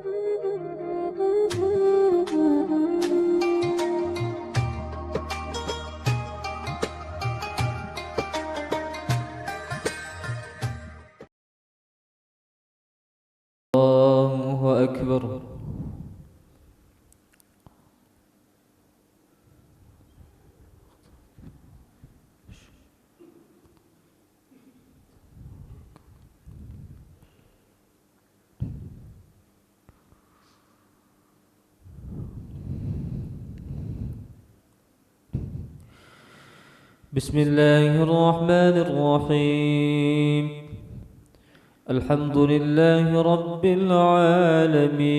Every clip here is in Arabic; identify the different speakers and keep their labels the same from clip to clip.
Speaker 1: الله أكبر. بسم الله الرحمن الرحيم. الحمد لله رب العالمين،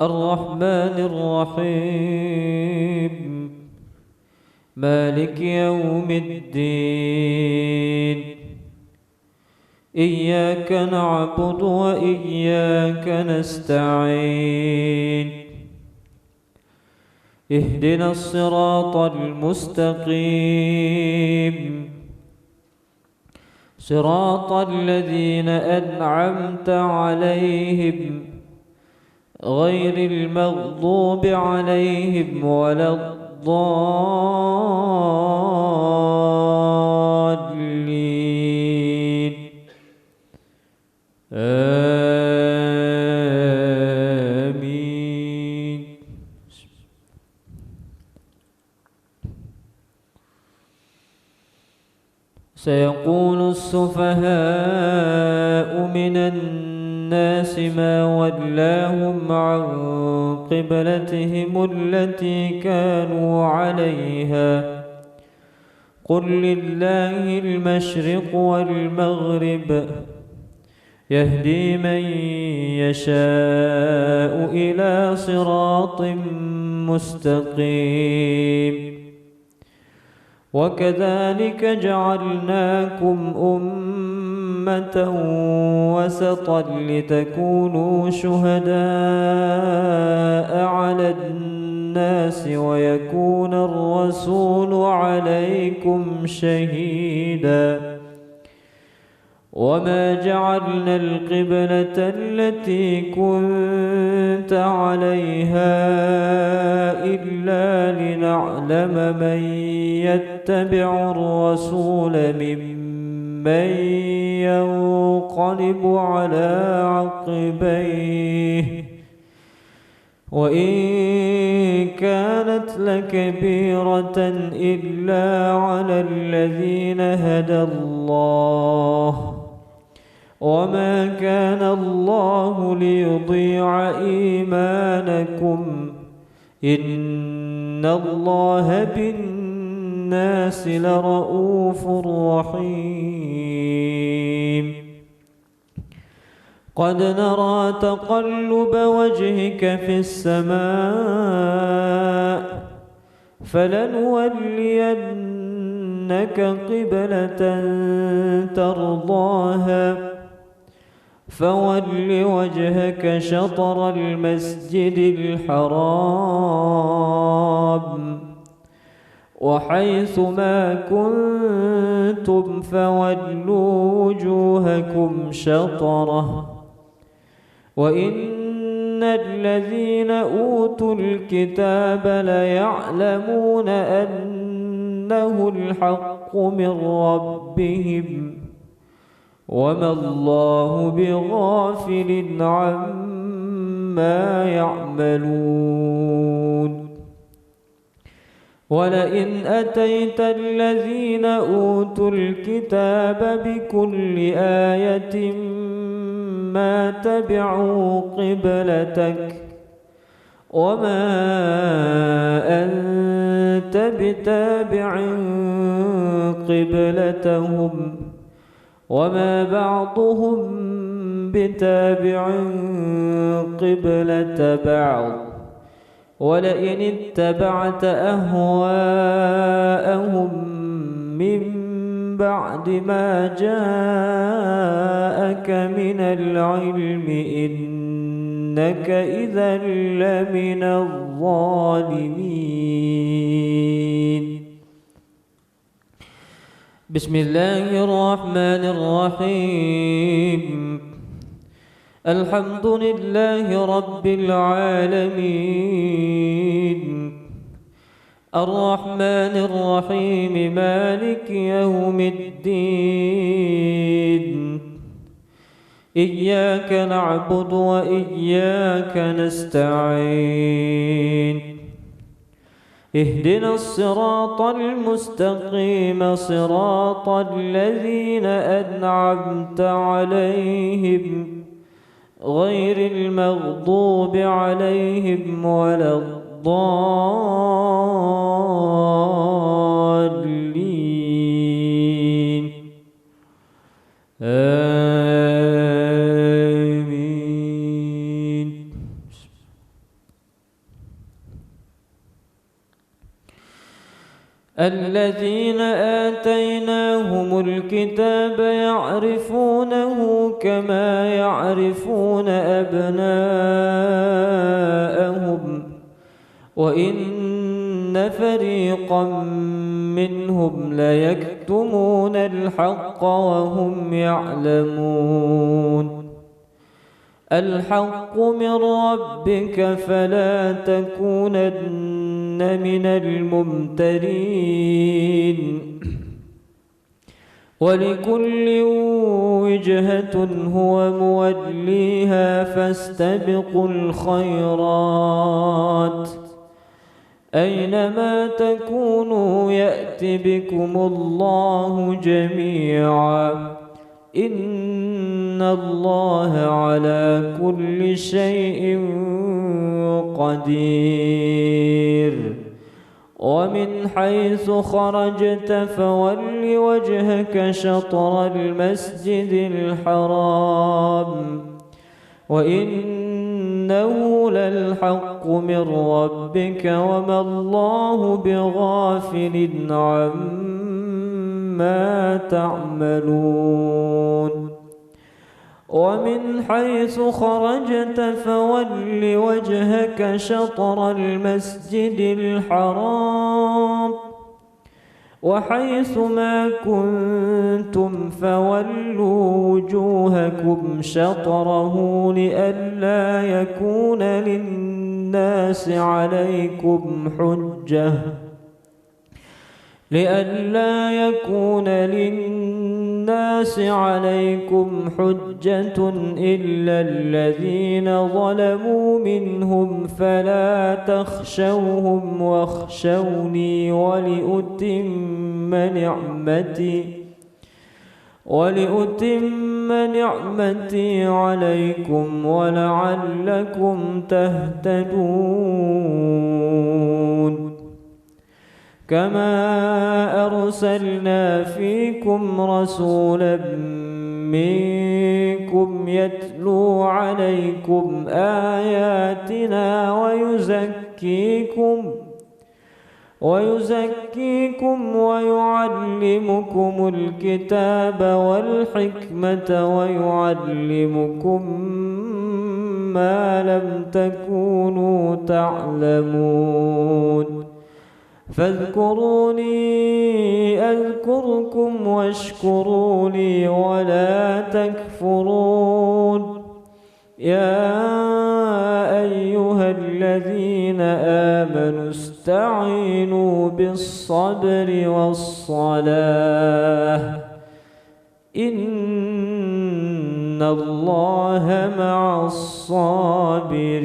Speaker 1: الرحمن الرحيم، مالك يوم الدين. إياك نعبد وإياك نستعين. اهدنا الصراط المستقيم، صراط الذين أنعمت عليهم غير المغضوب عليهم ولا الضالين. آمين. سيقول السفهاء من الناس ما ولاهم عن قبلتهم التي كانوا عليها، قل لله المشرق والمغرب، يهدي من يشاء إلى صراط مستقيم. وكذلك جعلناكم أمة وسطا لتكونوا شهداء على الناس ويكون الرسول عليكم شهيدا. وما جعلنا القبلة التي كنت عليها إلا لنعلم من يتبع الرسول ممن ينقلب على عقبيه، وإن كانت لكبيرة إلا على الذين هدى الله، وما كان الله ليضيع إيمانكم، إن الله بالناس لرؤوف رحيم. قد نرى تقلب وجهك في السماء، فلنولينك قبلة ترضاها، فول وجهك شطر المسجد الحرام، وحيث ما كنتم فولوا وجوهكم شطره، وإن الذين أوتوا الكتاب ليعلمون أنه الحق من ربهم، وما الله بغافل عما يعملون. ولئن أتيت الذين أوتوا الكتاب بكل آية ما تبعوا قبلتك، وما أنت بتابع قبلتهم، وما بعضهم بتابع قبلة بعض. ولئن اتبعت أهواءهم من بعد ما جاءك من العلم إنك إذا لمن الظالمين. بسم الله الرحمن الرحيم. الحمد لله رب العالمين الرحمن الرحيم مالك يوم الدين إياك نعبد وإياك نستعين اهدنا الصراط المستقيم صراط الذين أنعمت عليهم غير المغضوب عليهم ولا الضالين آمين. الذين آتيناهم الكتاب يعرفونه كما يعرفون أبناءهم وإن فريقا منهم ليكتمون الحق وهم يعلمون. الحق من ربك فلا تكونن من الممترين. ولكل وجهة هو موليها فاستبقوا الخيرات أينما تكونوا يأت بكم الله جميعا إن الله على كل شيء قدير. ومن حيث خرجت فول وجهك شطر المسجد الحرام وإنه للحق من ربك وما الله بغافل عما تعملون. ومن حيث خرجت فول وجهك شطر المسجد الحرام وحيث ما كنتم فولوا وجوهكم شطره لئلا يكون للناس عليكم حجة إلا الذين ظلموا منهم فلا تخشوهم واخشوني ولأتم نعمتي عليكم ولعلكم تهتدون. كما أرسلنا فيكم رسولا منكم يتلو عليكم آياتنا ويزكيكم ويعلمكم الكتاب والحكمة ويعلمكم ما لم تكونوا تعلمون. فاذكروني أذكركم واشكروا لي ولا تكفرون. يا أيها الذين آمنوا استعينوا بالصبر والصلاة إن الله مع الصابرين.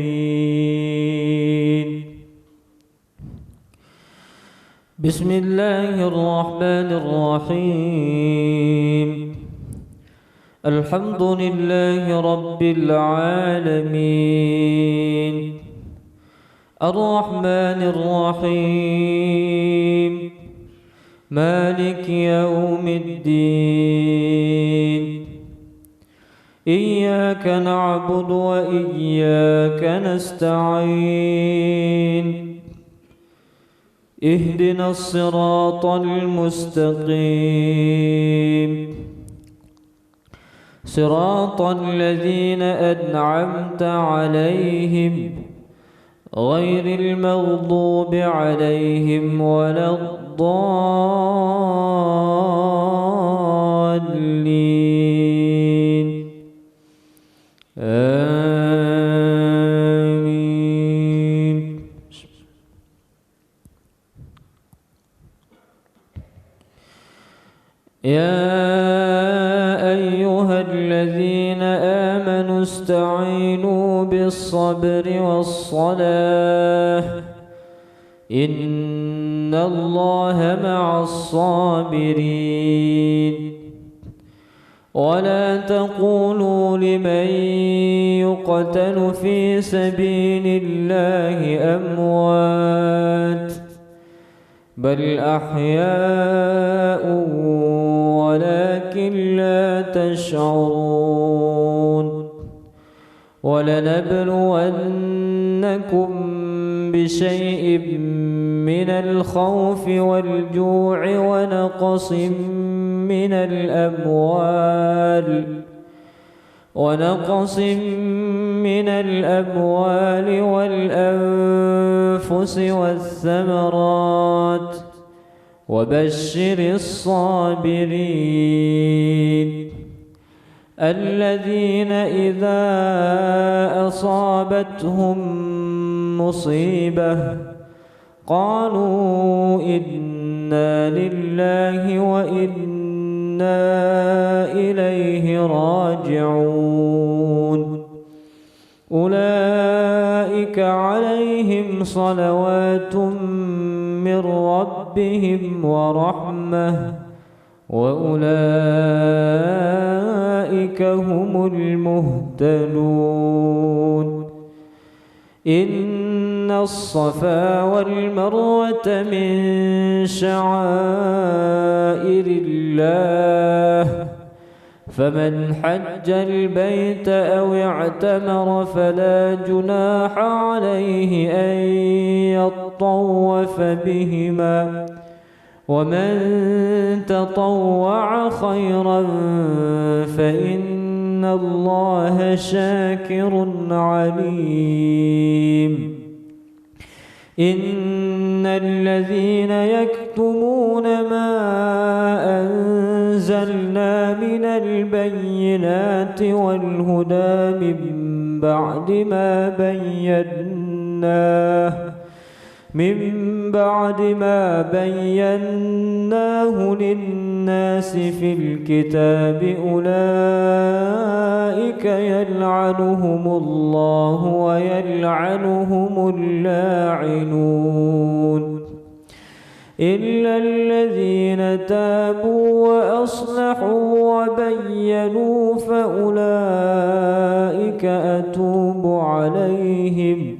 Speaker 1: بسم الله الرحمن الرحيم. الحمد لله رب العالمين الرحمن الرحيم مالك يوم الدين إياك نعبد وإياك نستعين اهدنا الصراط المستقيم صراط الذين أنعمت عليهم غير المغضوب عليهم ولا الضالين آمين. يا أيها الذين آمنوا استعينوا بالصبر والصلاة إن الله مع الصابرين. ولا تقولوا لمن يقتل في سبيل الله أموات بل أحياء ولكن لا تشعرون. ولنبلونكم بشيء من الخوف والجوع ونقص من الأموال والأنفس والثمرات وبشر الصابرين الذين إذا أصابتهم مصيبة قالوا إنا لله وإنا إليه راجعون. أولئك عليهم صلوات من ربهم ورحمة وأولئك هم المهتدون. إن الصفا والمروة من شعائر الله فمن حج البيت أو اعتمر فلا جناح عليه أن يطوف بهما ومن تطوع خيرا فإن الله شاكر عليم. إن الذين يكتمون ما أنزلنا من البينات والهدى من بعد ما بيناه للناس في الكتاب أولئك يلعنهم الله ويلعنهم اللاعنون إلا الذين تابوا وأصلحوا وبينوا فأولئك أتوب عليهم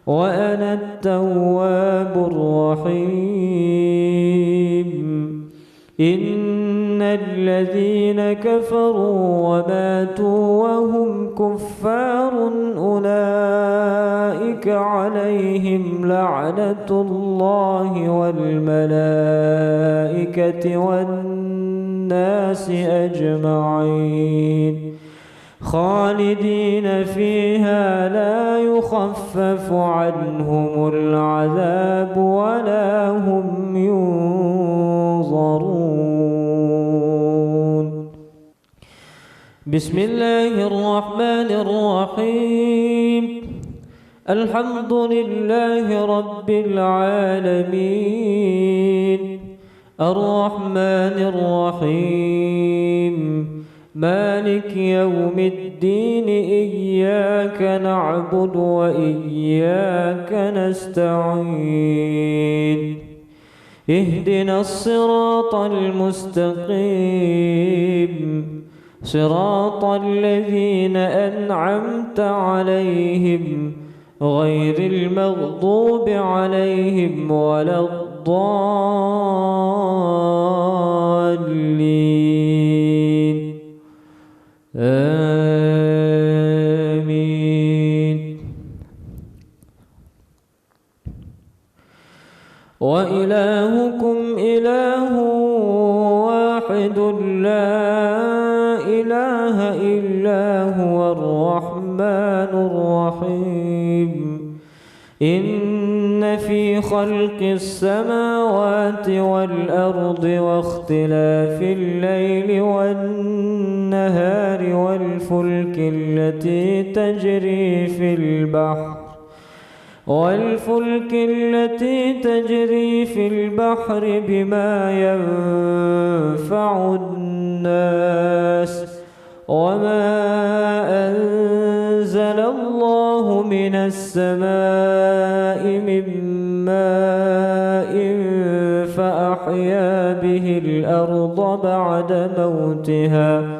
Speaker 1: وأنا التواب الرحيم. إن الذين كفروا وماتوا وهم كفار أولئك عليهم لعنة الله والملائكة والناس أجمعين خالدين فيها لا يخفف عنهم العذاب ولا هم ينظرون. بسم الله الرحمن الرحيم. الحمد لله رب العالمين الرحمن الرحيم مالك يوم الدين إياك نعبد وإياك نستعين اهدنا الصراط المستقيم صراط الذين أنعمت عليهم غير المغضوب عليهم ولا الضالين. آمين. وإلهكم إله واحد لا إله إلا هو الرحمن الرحيم. إن إن في خلق السماوات والأرض واختلاف الليل والنهار والفلك التي تجري في البحر بما ينفع الناس وما أنزل الله من السماء من ماء فأحيا به الأرض بعد موتها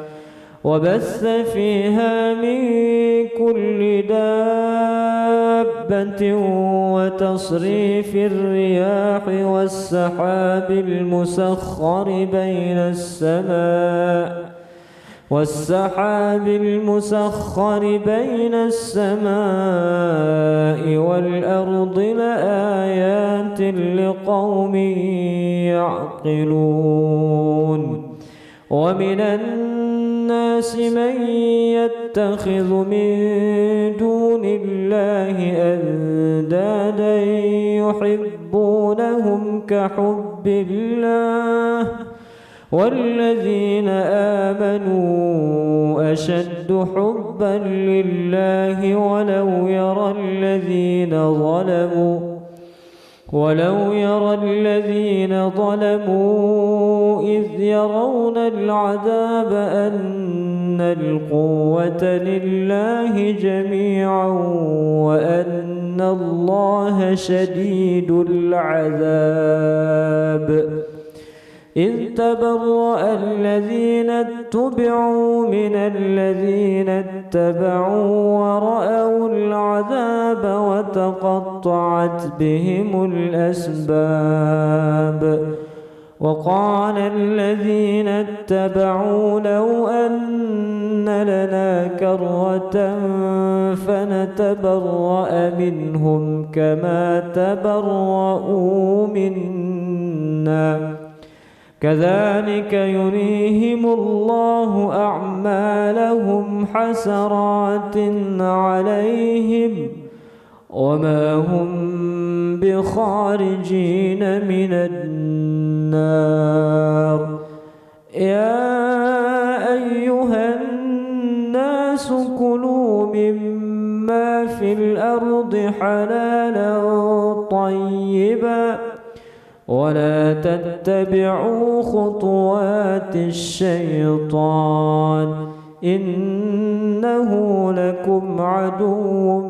Speaker 1: وبث فيها من كل دابة وتصريف الرياح والسحاب المسخر بين السماء والأرض لآيات لقوم يعقلون ومن الناس من يتخذ من دون الله أندادا يحبونهم كحب الله والذين آمنوا أشد حبا لله ولو يرى الذين ظلموا إذ يرون العذاب أن القوة لله جميعا وأن الله شديد العذاب إذ تبرأ الذين اتبعوا من الذين اتبعوا ورأوا العذاب وتقطعت بهم الأسباب وقال الذين اتبعوا لو أن لنا كرة فنتبرأ منهم كما تبرؤوا منا كذلك يريهم الله أعمالهم حسرات عليهم وما هم بخارجين من النار يا أيها الناس كلوا مما في الأرض حلالا طيبا ولا تتبعوا خطوات الشيطان إنه لكم عدو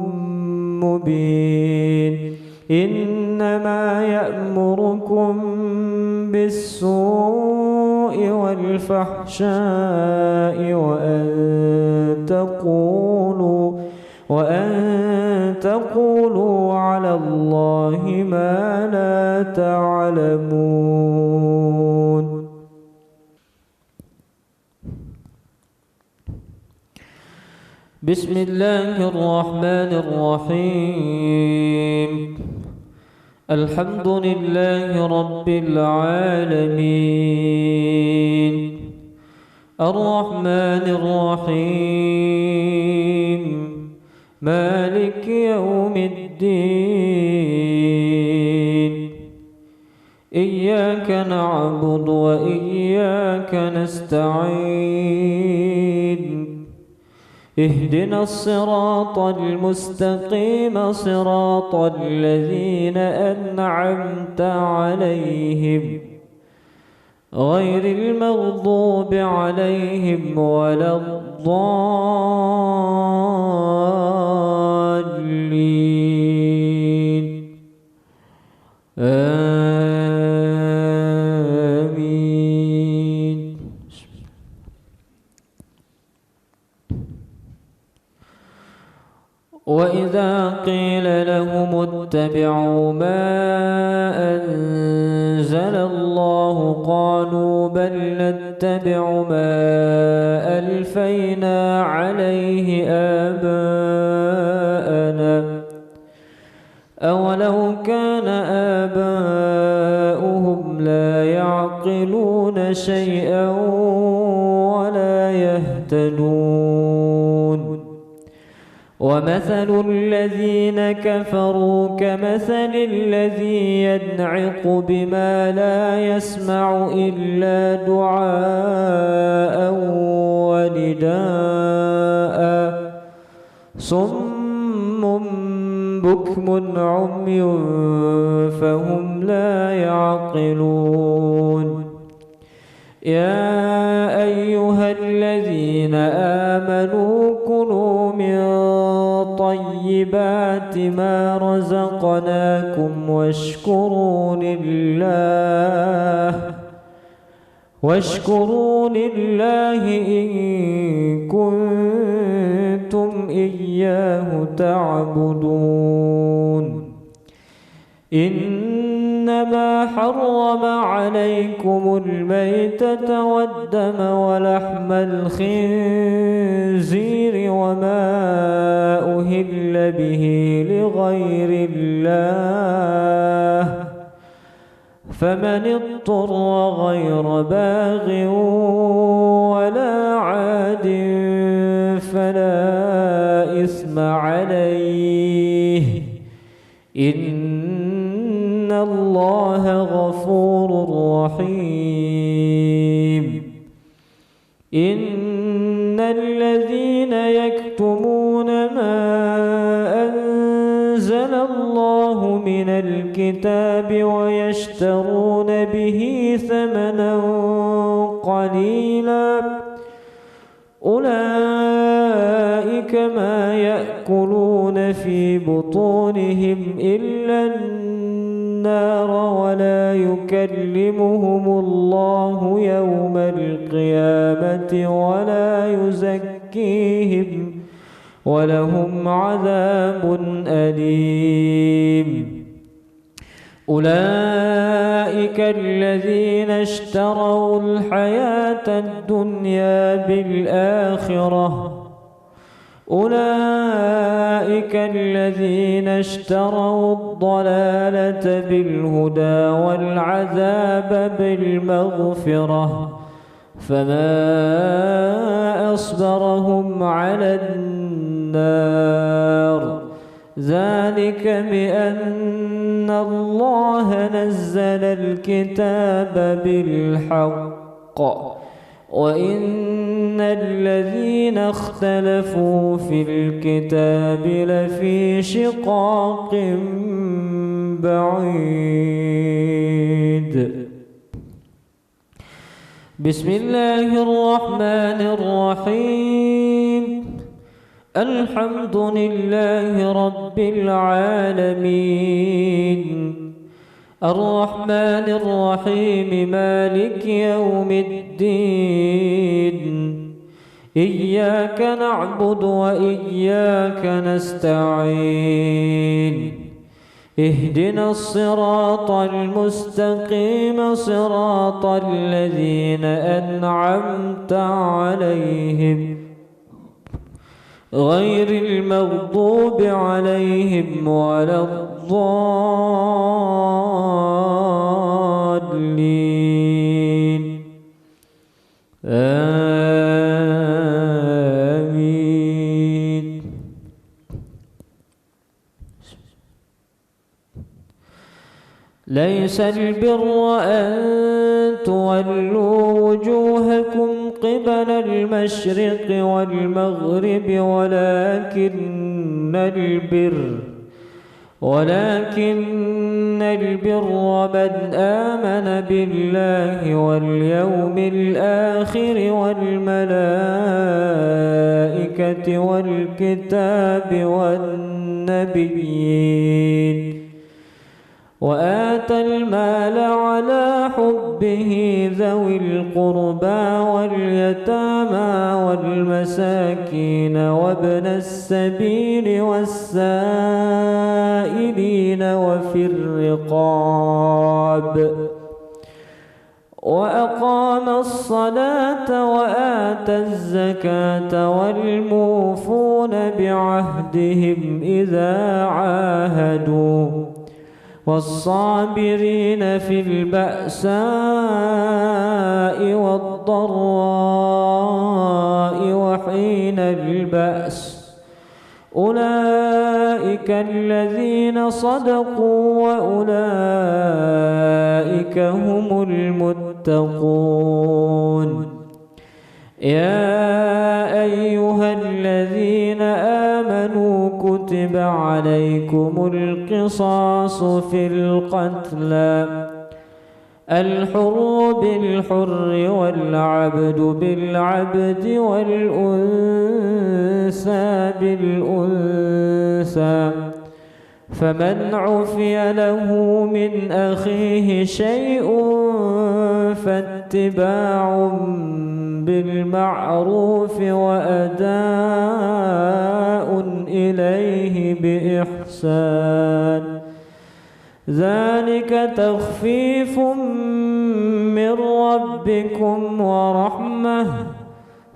Speaker 1: مبين إنما يأمركم بالسوء والفحشاء وأن تقولوا على الله ما لا تعلمون. بسم الله الرحمن الرحيم الحمد لله رب العالمين الرحمن الرحيم مالك يوم الدين إياك نعبد وإياك نستعين اهدنا الصراط المستقيم صراط الذين أنعمت عليهم غير المغضوب عليهم ولا الضالين آمين. وإذا قيل لهم اتبعوا ما أنزل الله قالوا بل نتبع ما ألفينا عليه آباءنا أولو كان آباؤهم لا يعقلون شيئا ولا يهتدون ومثل الذين كفروا كمثل الذي ينعق بما لا يسمع إلا دعاء ونداء صم بكم عمي فهم لا يعقلون يا أيها الذين آمنوا كلوا من طيبات ما رزقناكم واشكروا لله إن كنتم إياه تعبدون إنما حرم عليكم الميتة والدم ولحم الخنزير وما أهل به لغير الله فمن اضطر غير باغ ولا عاد فلا إثم عليه إن الله غفور رحيم إن الذين يكتمون ما أنزل الله من الكتاب ويشترون به ثمنا قليلا أولئك ما يأكلون في بطونهم إلا النار ولا يكلمهم الله يوم القيامة ولا يزكيهم ولهم عذاب أليم أولئك الذين اشتروا الحياة الدنيا بالآخرة أولئك الذين اشتروا الضلالة بالهدى والعذاب بالمغفرة فما أصبرهم على النار ذلك بأن الله نزل الكتاب بالحق وإن الذين اختلفوا في الكتاب لفي شقاق بعيد. بسم الله الرحمن الرحيم الحمد لله رب العالمين الرحمن الرحيم مالك يوم الدين إياك نعبد وإياك نستعين اهدنا الصراط المستقيم صراط الذين أنعمت عليهم غير المغضوب عليهم ولا الضالين آمين. ليس البر أن تولوا وجوهكم قبل المشرق والمغرب ولكن البر من آمن بالله واليوم الآخر والملائكة والكتاب والنبيين وآتى المال على حبه ذوي القربى واليتامى والمساكين وابن السبيل والسائلين وفي الرقاب وأقام الصلاة وآتى الزكاة والموفون بعهدهم إذا عاهدوا والصابرين في البأساء والضراء وحين البأس أولئك الذين صدقوا وأولئك هم المتقون. يا أيها الذين آمنوا كتب عليكم القصاص في القتلى، الحر بالحر والعبد بالعبد والأنثى بالأنثى، فمن عفي له من أخيه شيء فاتباع بالمعروف وأداء إليه بإحسان، ذلك تخفيف من ربكم ورحمة،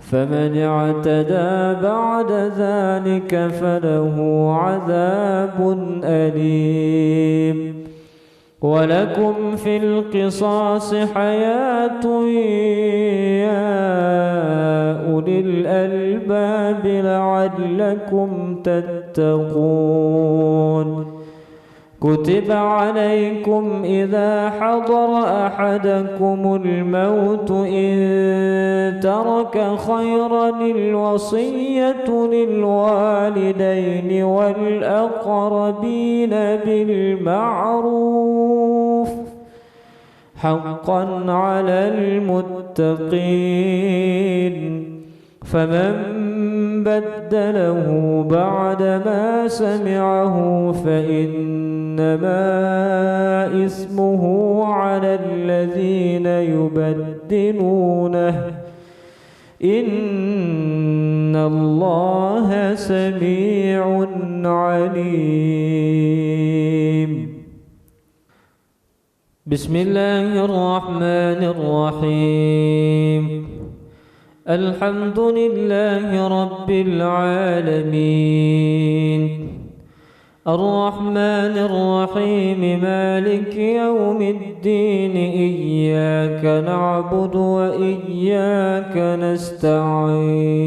Speaker 1: فمن اعتدى بعد ذلك فله عذاب أليم. ولكم في القصاص حياة يا أولي الألباب لعلكم تتقون. كتب عليكم إذا حضر أحدكم الموت إن ترك خيرا الوصية للوالدين والأقربين بالمعروف حقا على المتقين، فمن بدله بعدما سمعه فإنما إثمه على الذين يبدلونه، إن الله سميع عليم. بسم الله الرحمن الرحيم. الحمد لله رب العالمين، الرحمن الرحيم، مالك يوم الدين، إياك نعبد وإياك نستعين،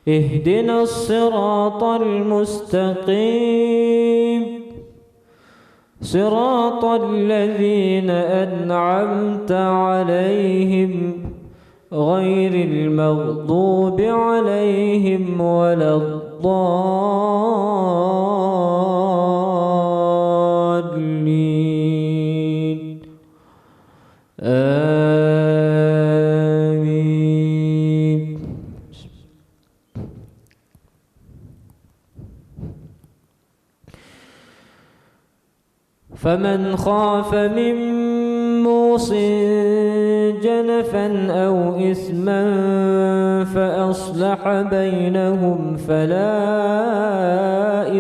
Speaker 1: اهدنا الصراط المستقيم، صراط الذين أنعمت عليهم غير المغضوب عليهم ولا الضالين، آمين. فمن خاف من موصٍ جنفا أو إثما فأصلح بينهم فلا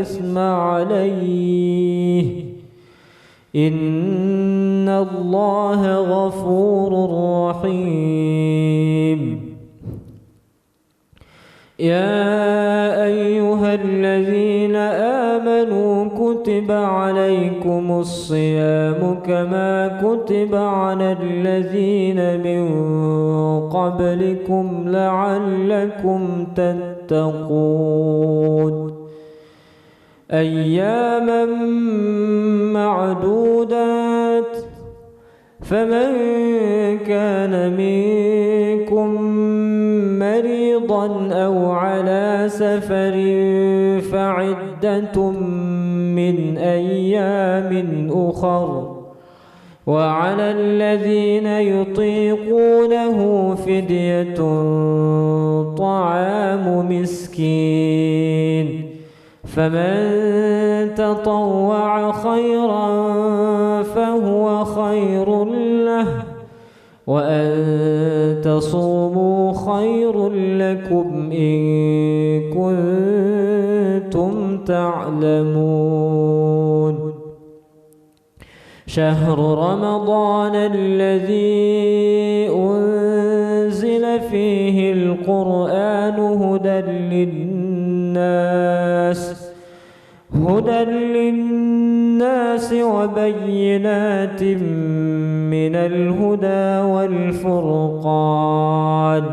Speaker 1: إثم عليه، إن الله غفور رحيم. يا أيها الذين آمنوا كتب عليكم الصيام كما كتب على الذين من قبلكم لعلكم تتقون، أياما معدودات، فمن كان منكم مريضا أو على سفر فعدة من أيام أخر، وعلى الذين يطيقونه فدية طعام مسكين، فمن تطوع خيرا فهو خير له، وأن تصوموا خير لكم إن كنتم تعلمون. شهر رمضان الذي أنزل فيه القرآن هدى للناس وبينات من الهدى والفرقان،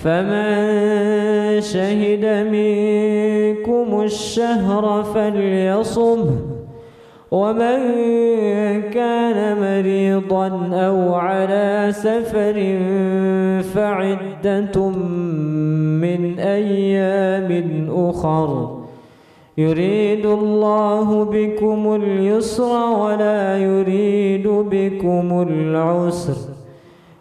Speaker 1: فمن شهد منكم الشهر فليصمه ومن كان مريضا أو على سفر فعدة من أيام أخر يريد الله بكم اليسر ولا يريد بكم العسر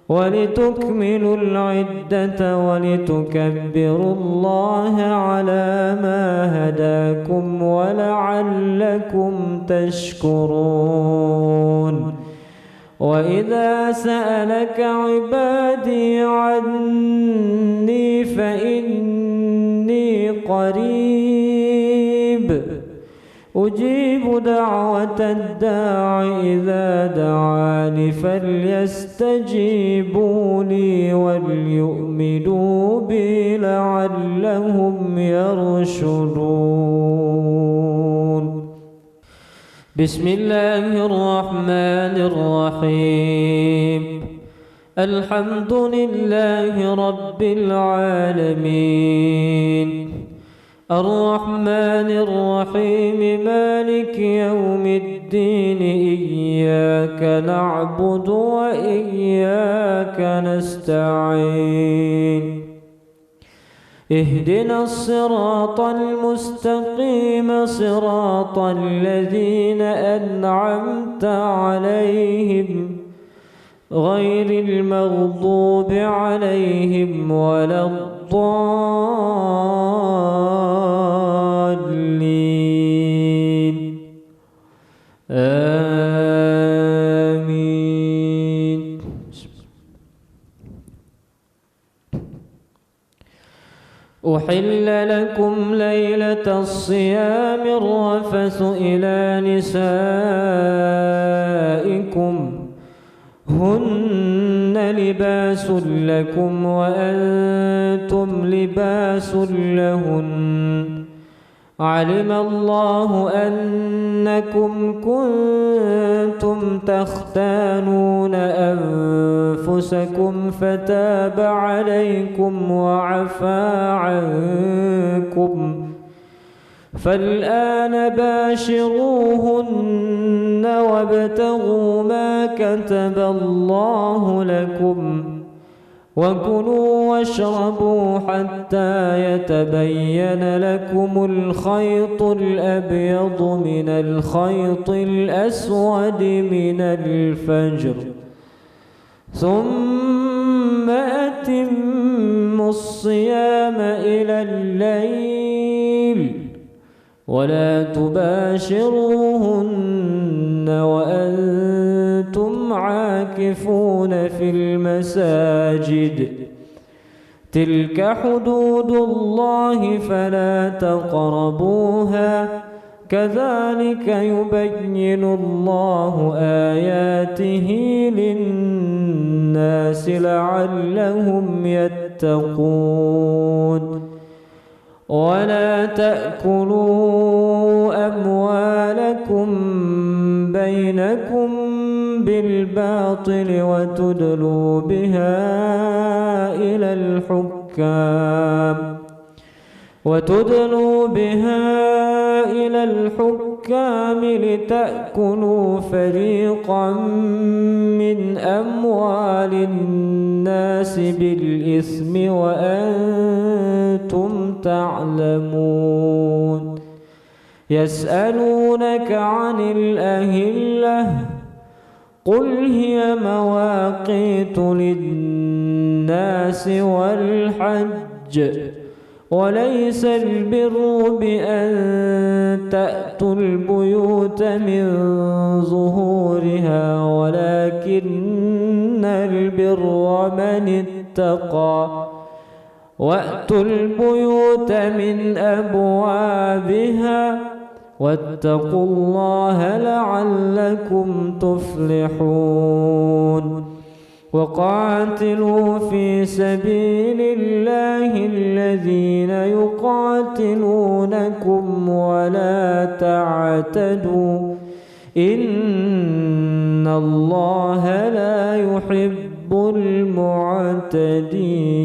Speaker 1: ولتكملوا العدة ولتكبروا الله على ما هداكم ولعلكم تشكرون. وإذا سألك عبادي عني فإني قريب أجيب دعوة الداع إذا دعاني فليستجيبوا لي وليؤمنوا بي لعلهم يرشدون. بسم الله الرحمن الرحيم. الحمد لله رب العالمين الرحمن الرحيم مالك يوم الدين إياك نعبد وإياك نستعين اهدنا الصراط المستقيم صراط الذين أنعمت عليهم غير المغضوب عليهم ولا الضالين آمين. أحل لكم ليلة الصيام الرفث إلى نسائكم هن لباس لكم وأنتم لباس لهن علم الله أنكم كنتم تختانون أنفسكم فتاب عليكم وعفى عنكم فالآن باشروهن وابتغوا ما كتب الله لكم وكلوا واشربوا حتى يتبين لكم الخيط الأبيض من الخيط الأسود من الفجر ثم أتموا الصيام إلى الليل ولا تباشروهن وأنتم عاكفون في المساجد تلك حدود الله فلا تقربوها كذلك يبين الله آياته للناس لعلهم يتقون. ولا تأكلوا أموالكم بينكم بالباطل وتدلوا بها إلى الحكام لتأكلوا فريقا من أموال الناس بالإثم وأنتم تعلمون. يسألونك عن الأهلة قل هي مواقيت للناس والحج وليس البر بأن تأتوا البيوت من ظهورها ولكن البر من اتقى وأتوا البيوت من أبوابها واتقوا الله لعلكم تفلحون. وقاتلوا في سبيل الله الذين يقاتلونكم ولا تعتدوا إن الله لا يحب المعتدين.